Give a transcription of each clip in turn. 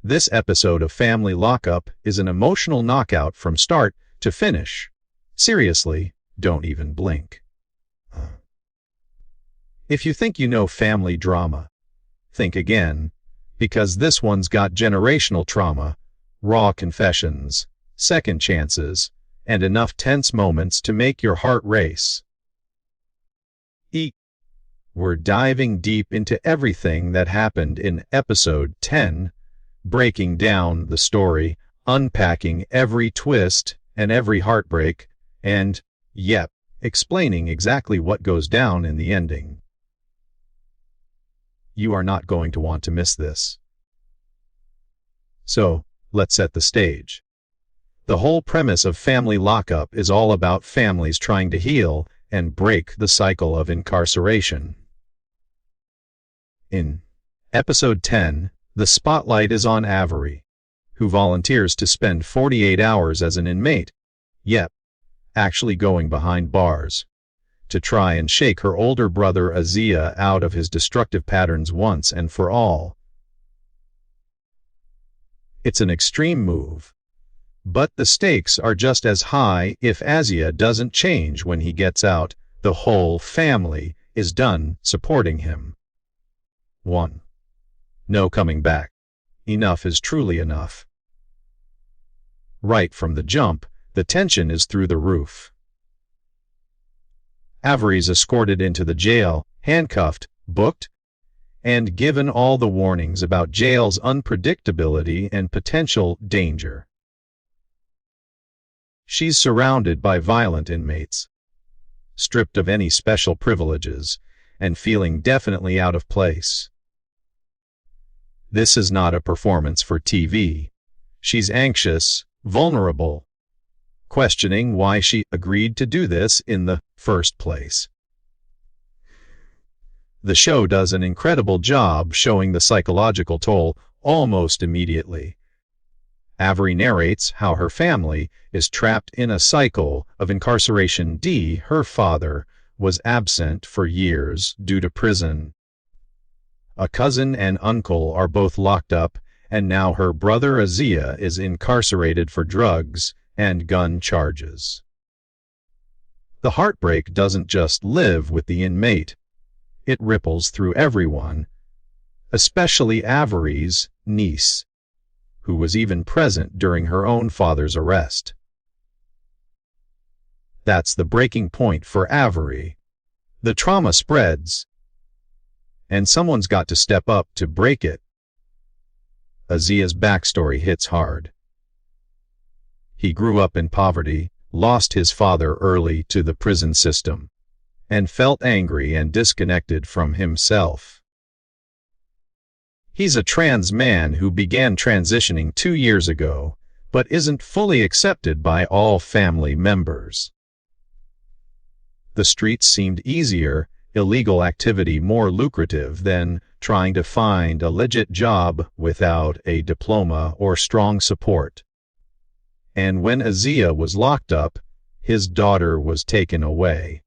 This episode of Family Lockup is an emotional knockout from start to finish. Seriously, don't even blink. If you think you know family drama, think again, because this one's got generational trauma, raw confessions, second chances, and enough tense moments to make your heart race. We're diving deep into everything that happened in episode 10, breaking down the story, unpacking every twist and every heartbreak, and, yep, explaining exactly what goes down in the ending. You are not going to want to miss this. So, let's set the stage. The whole premise of Family Lockup is all about families trying to heal and break the cycle of incarceration. In episode 10, the spotlight is on Avery, who volunteers to spend 48 hours as an inmate, yep, actually going behind bars, to try and shake her older brother Azia out of his destructive patterns once and for all. It's an extreme move, but the stakes are just as high. If Azia doesn't change when he gets out, the whole family is done supporting him. 1. No coming back. Enough is truly enough. Right from the jump, the tension is through the roof. Avery's escorted into the jail, handcuffed, booked, and given all the warnings about jail's unpredictability and potential danger. She's surrounded by violent inmates, stripped of any special privileges, and feeling definitely out of place. This is not a performance for TV. She's anxious, vulnerable, questioning why she agreed to do this in the first place. The show does an incredible job showing the psychological toll almost immediately. Avery narrates how her family is trapped in a cycle of incarceration. Her father was absent for years due to prison. A cousin and uncle are both locked up, and now her brother Azia is incarcerated for drugs and gun charges. The heartbreak doesn't just live with the inmate. It ripples through everyone, especially Avery's niece, who was even present during her own father's arrest. That's the breaking point for Avery. The trauma spreads, and someone's got to step up to break it. Azia's backstory hits hard. He grew up in poverty, lost his father early to the prison system, and felt angry and disconnected from himself. He's a trans man who began transitioning 2 years ago, but isn't fully accepted by all family members. The streets seemed easier, illegal activity more lucrative than trying to find a legit job without a diploma or strong support. And when Azia was locked up, his daughter was taken away.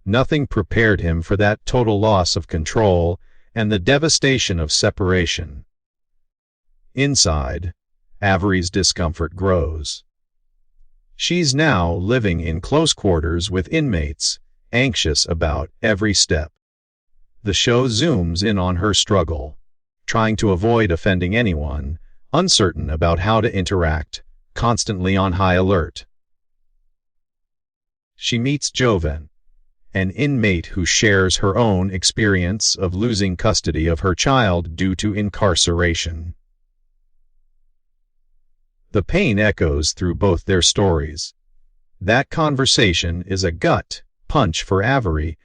Nothing prepared him for that total loss of control and the devastation of separation. Inside, Avery's discomfort grows. She's now living in close quarters with inmates, anxious about every step. The show zooms in on her struggle, trying to avoid offending anyone, uncertain about how to interact, constantly on high alert. She meets Joven, an inmate who shares her own experience of losing custody of her child due to incarceration. The pain echoes through both their stories. That conversation is a gut punch for Avery,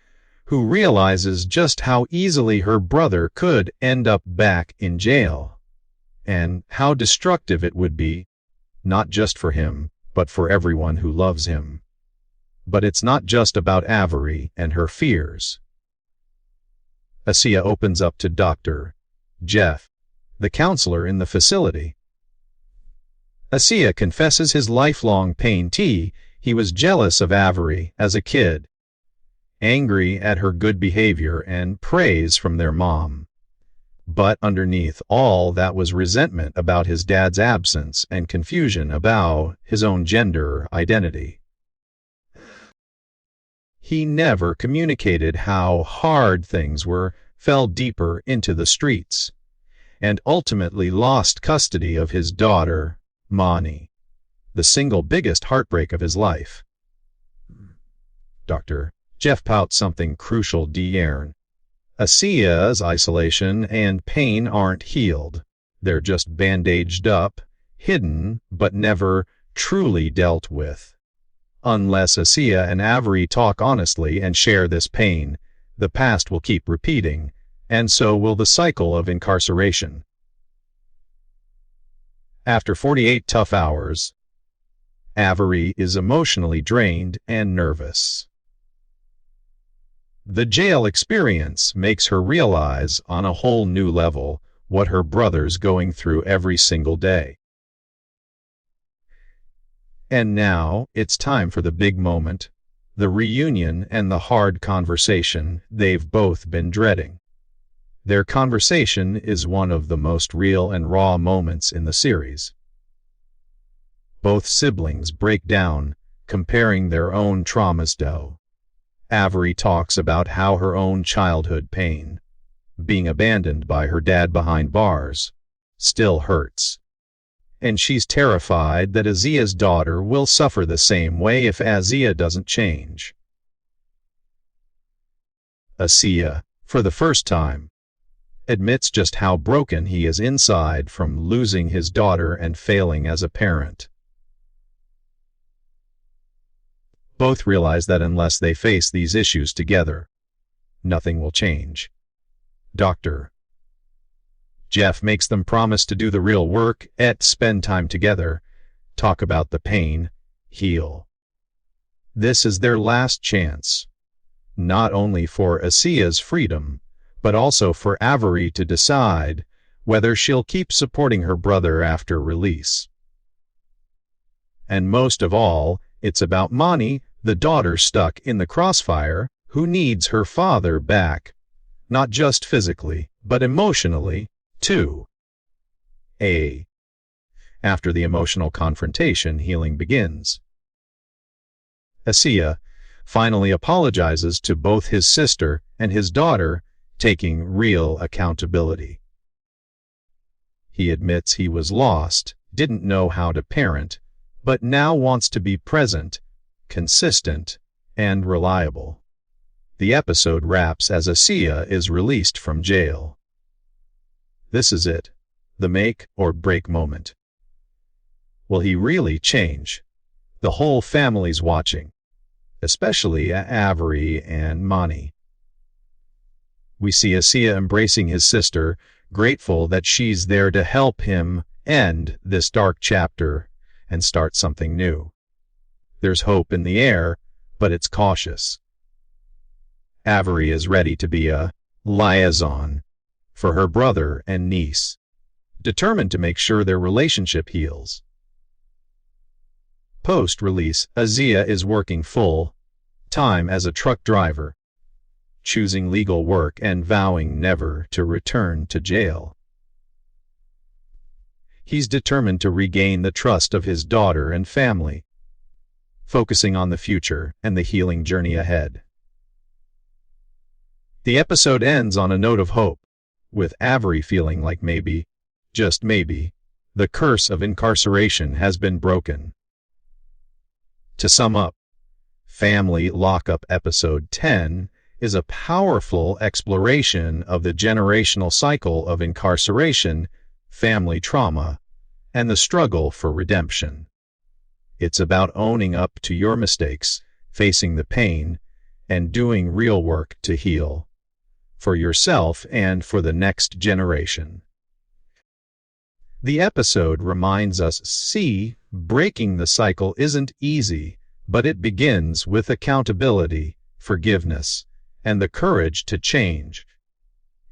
who realizes just how easily her brother could end up back in jail, and how destructive it would be, not just for him, but for everyone who loves him. But it's not just about Avery and her fears. Azia opens up to Dr. Jeff, the counselor in the facility. Azia confesses his lifelong pain. He was jealous of Avery as a kid, angry at her good behavior and praise from their mom. But underneath all that was resentment about his dad's absence and confusion about his own gender identity. He never communicated how hard things were, fell deeper into the streets, and ultimately lost custody of his daughter, Mani, the single biggest heartbreak of his life. Dr. Jeff Pout something crucial d'Yern. Asia's isolation and pain aren't healed. They're just bandaged up, hidden, but never truly dealt with. Unless Asia and Avery talk honestly and share this pain, the past will keep repeating, and so will the cycle of incarceration. After 48 tough hours, Avery is emotionally drained and nervous. The jail experience makes her realize on a whole new level what her brother's going through every single day. And now it's time for the big moment, the reunion and the hard conversation they've both been dreading. Their conversation is one of the most real and raw moments in the series. Both siblings break down, comparing their own traumas. Avery talks about how her own childhood pain, being abandoned by her dad behind bars, still hurts. And she's terrified that Asia's daughter will suffer the same way if Asia doesn't change. Asia, for the first time, admits just how broken he is inside from losing his daughter and failing as a parent. Both realize that unless they face these issues together, nothing will change. Dr. Jeff makes them promise to do the real work, spend time together, talk about the pain, heal. This is their last chance, not only for Asia's freedom, but also for Avery to decide whether she'll keep supporting her brother after release. And most of all, it's about Mani, the daughter stuck in the crossfire, who needs her father back, not just physically, but emotionally, too. After the emotional confrontation, healing begins. Asia finally apologizes to both his sister and his daughter, taking real accountability. He admits he was lost, didn't know how to parent, but now wants to be present, consistent, and reliable. The episode wraps as Asia is released from jail. This is it, the make or break moment. Will he really change? The whole family's watching, especially Avery and Mani. We see Asia embracing his sister, grateful that she's there to help him end this dark chapter and start something new. There's hope in the air, but it's cautious. Avery is ready to be a liaison for her brother and niece, determined to make sure their relationship heals. Post-release, Asia is working full-time as a truck driver, choosing legal work and vowing never to return to jail. He's determined to regain the trust of his daughter and family, focusing on the future and the healing journey ahead. The episode ends on a note of hope, with Avery feeling like maybe, just maybe, the curse of incarceration has been broken. To sum up, Family Lockup Episode 10 is a powerful exploration of the generational cycle of incarceration, family trauma, and the struggle for redemption. It's about owning up to your mistakes, facing the pain, and doing real work to heal, for yourself and for the next generation. The episode reminds us, breaking the cycle isn't easy, but it begins with accountability, forgiveness, and the courage to change.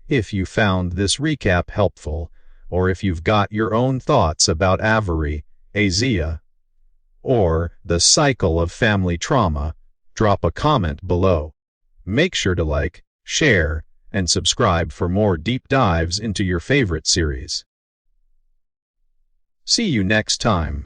If you found this recap helpful, or if you've got your own thoughts about Avery, Asia, or the cycle of family trauma, drop a comment below. Make sure to like, share, and subscribe for more deep dives into your favorite series. See you next time.